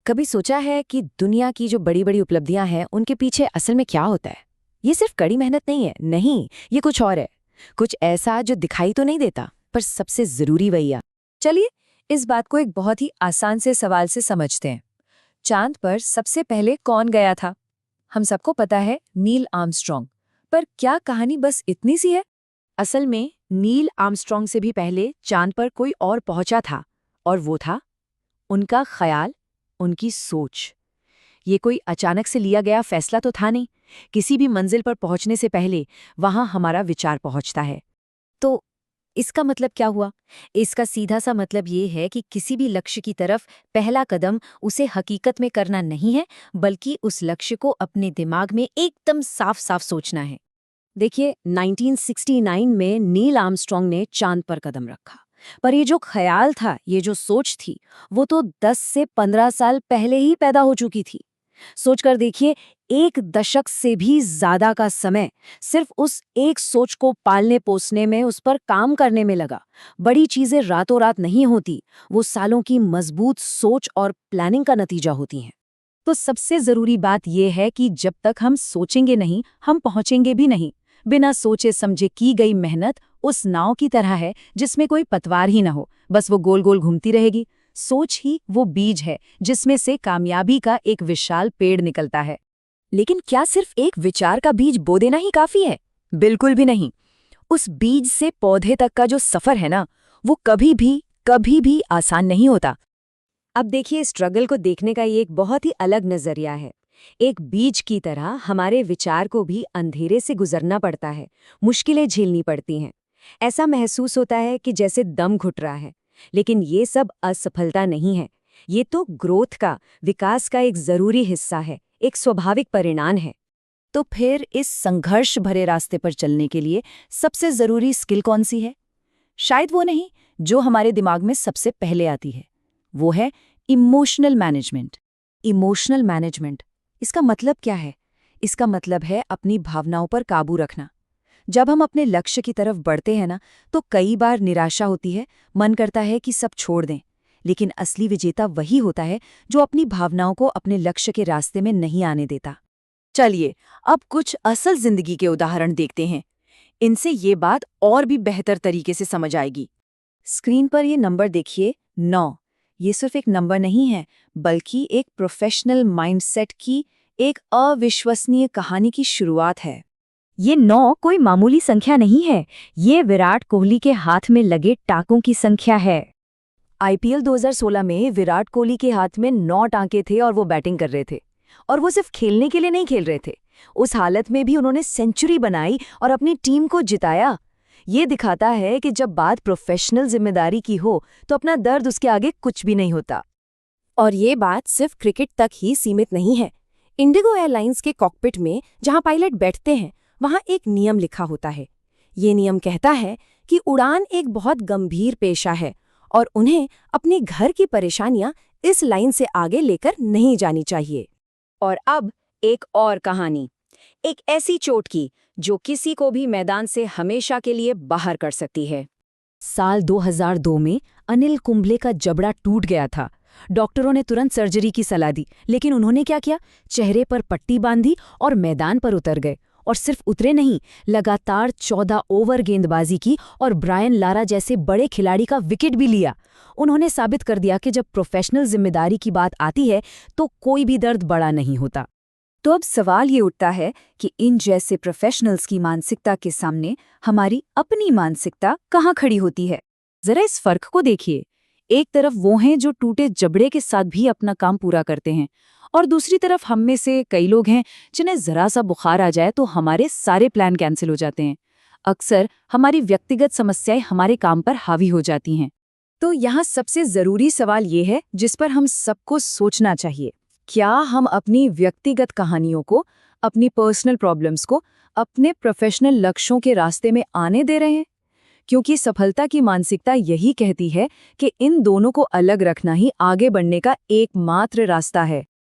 कभी सोचा है कि दुनिया की जो बड़ी बड़ी उपलब्धियां हैं उनके पीछे असल में क्या होता है? ये सिर्फ कड़ी मेहनत नहीं है, नहीं, ये कुछ और है। कुछ ऐसा जो दिखाई तो नहीं देता, पर सबसे जरूरी वही है। चलिए इस बात को एक बहुत ही आसान से सवाल से समझते हैं। चांद पर सबसे पहले कौन गया था? हम सबको पता है, नील आर्मस्ट्रॉन्ग। पर क्या कहानी बस इतनी सी है? असल में नील आर्मस्ट्रॉन्ग से भी पहले चांद पर कोई और पहुंचा था, और वो था उनका ख्याल, उनकी सोच। ये कोई अचानक से लिया गया फैसला तो था नहीं। किसी भी मंजिल पर पहुंचने से पहले वहां हमारा विचार पहुंचता है। तो इसका मतलब क्या हुआ? इसका सीधा सा मतलब ये है कि किसी भी लक्ष्य की तरफ पहला कदम उसे हकीकत में करना नहीं है, बल्कि उस लक्ष्य को अपने दिमाग में एकदम साफ साफ सोचना है। देखिए, 1969 में नील आर्मस्ट्रॉन्ग ने चांद पर कदम रखा। पर ये जो ख्याल था, ये जो सोच थी, वो तो 10 से 15 साल पहले ही पैदा हो चुकी थी। सोचकर देखिए, एक दशक से भी ज्यादा का समय सिर्फ उस एक सोच को पालने पोसने में, उस पर काम करने में लगा। बड़ी चीजें रातों रात नहीं होती, वो सालों की मजबूत सोच और प्लानिंग का नतीजा होती हैं। तो सबसे जरूरी बात यह है कि जब तक हम सोचेंगे नहीं, हम पहुंचेंगे भी नहीं। बिना सोचे समझे की गई मेहनत उस नाव की तरह है जिसमें कोई पतवार ही न हो, बस वो गोल गोल घूमती रहेगी। सोच ही वो बीज है जिसमें से कामयाबी का एक विशाल पेड़ निकलता है। लेकिन क्या सिर्फ एक विचार का बीज बो देना ही काफी है? बिल्कुल भी नहीं। उस बीज से पौधे तक का जो सफर है ना, वो कभी भी आसान नहीं होता। अब देखिए, स्ट्रगल को देखने का ये एक बहुत ही अलग नजरिया है। एक बीज की तरह हमारे विचार को भी अंधेरे से गुजरना पड़ता है, मुश्किलें झेलनी पड़ती हैं। ऐसा महसूस होता है कि जैसे दम घुट रहा है। लेकिन ये सब असफलता नहीं है, ये तो ग्रोथ का, विकास का एक जरूरी हिस्सा है, एक स्वाभाविक परिणाम है। तो फिर इस संघर्ष भरे रास्ते पर चलने के लिए सबसे जरूरी स्किल कौन सी है? शायद वो नहीं जो हमारे दिमाग में सबसे पहले आती है, वो है इमोशनल मैनेजमेंट। इमोशनल मैनेजमेंट, इसका मतलब क्या है? इसका मतलब है अपनी भावनाओं पर काबू रखना। जब हम अपने लक्ष्य की तरफ बढ़ते हैं ना, तो कई बार निराशा होती है, मन करता है कि सब छोड़ दें। लेकिन असली विजेता वही होता है जो अपनी भावनाओं को अपने लक्ष्य के रास्ते में नहीं आने देता। चलिए, अब कुछ असल जिंदगी के उदाहरण देखते हैं। इनसे ये बात और भी बेहतर तरीके से समझ आएगी। स्क्रीन पर ये नंबर देखिए, 9। ये सिर्फ एक नंबर नहीं है, बल्कि एक प्रोफेशनल माइंडसेट की एक अविश्वसनीय कहानी की शुरुआत है। ये 9 कोई मामूली संख्या नहीं है, ये विराट कोहली के हाथ में लगे टाकों की संख्या है। आईपीएल 2016 में विराट कोहली के हाथ में 9 टांके थे और वो बैटिंग कर रहे थे। और वो सिर्फ खेलने के लिए नहीं खेल रहे थे, उस हालत में भी उन्होंने सेंचुरी बनाई और अपनी टीम को जिताया। ये दिखाता है कि जब बात प्रोफेशनल जिम्मेदारी की हो तो अपना दर्द उसके आगे कुछ भी नहीं होता। और ये बात सिर्फ क्रिकेट तक ही सीमित नहीं है। इंडिगो एयरलाइंस के कॉकपिट में जहां पायलट बैठते हैं, वहां एक नियम लिखा होता है। ये नियम कहता है कि उड़ान एक बहुत गंभीर पेशा है और उन्हें अपने घर की परेशानियां इस लाइन से आगे लेकर नहीं जानी चाहिए। और अब एक और कहानी, एक ऐसी चोट की जो किसी को भी मैदान से हमेशा के लिए बाहर कर सकती है। साल 2002 में अनिल कुंबले का जबड़ा टूट गया था। डॉक्टरों ने तुरंत सर्जरी की सलाह दी, लेकिन उन्होंने क्या किया? चेहरे पर पट्टी बांधी और मैदान पर उतर गए। और सिर्फ उतरे नहीं, लगातार 14 ओवर गेंदबाजी की और ब्रायन लारा जैसे बड़े खिलाड़ी का विकेट भी लिया। उन्होंने साबित कर दिया कि जब प्रोफेशनल जिम्मेदारी की बात आती है तो कोई भी दर्द बड़ा नहीं होता। तो अब सवाल ये उठता है कि इन जैसे प्रोफेशनल्स की मानसिकता के सामने हमारी अपनी मानसिकता कहाँ खड़ी होती है? जरा इस फर्क को देखिए। एक तरफ वो हैं जो टूटे जबड़े के साथ भी अपना काम पूरा करते हैं, और दूसरी तरफ हम में से कई लोग हैं जिन्हें जरा सा बुखार आ जाए तो हमारे सारे प्लान कैंसिल हो जाते हैं। अक्सर हमारी व्यक्तिगत समस्याएं हमारे काम पर हावी हो जाती हैं। तो यहाँ सबसे जरूरी सवाल ये है जिस पर हम सबको सोचना चाहिए, क्या हम अपनी व्यक्तिगत कहानियों को, अपनी पर्सनल प्रॉब्लम्स को अपने प्रोफेशनल लक्ष्यों के रास्ते में आने दे रहे हैं? क्योंकि सफलता की मानसिकता यही कहती है कि इन दोनों को अलग रखना ही आगे बढ़ने का एकमात्र रास्ता है।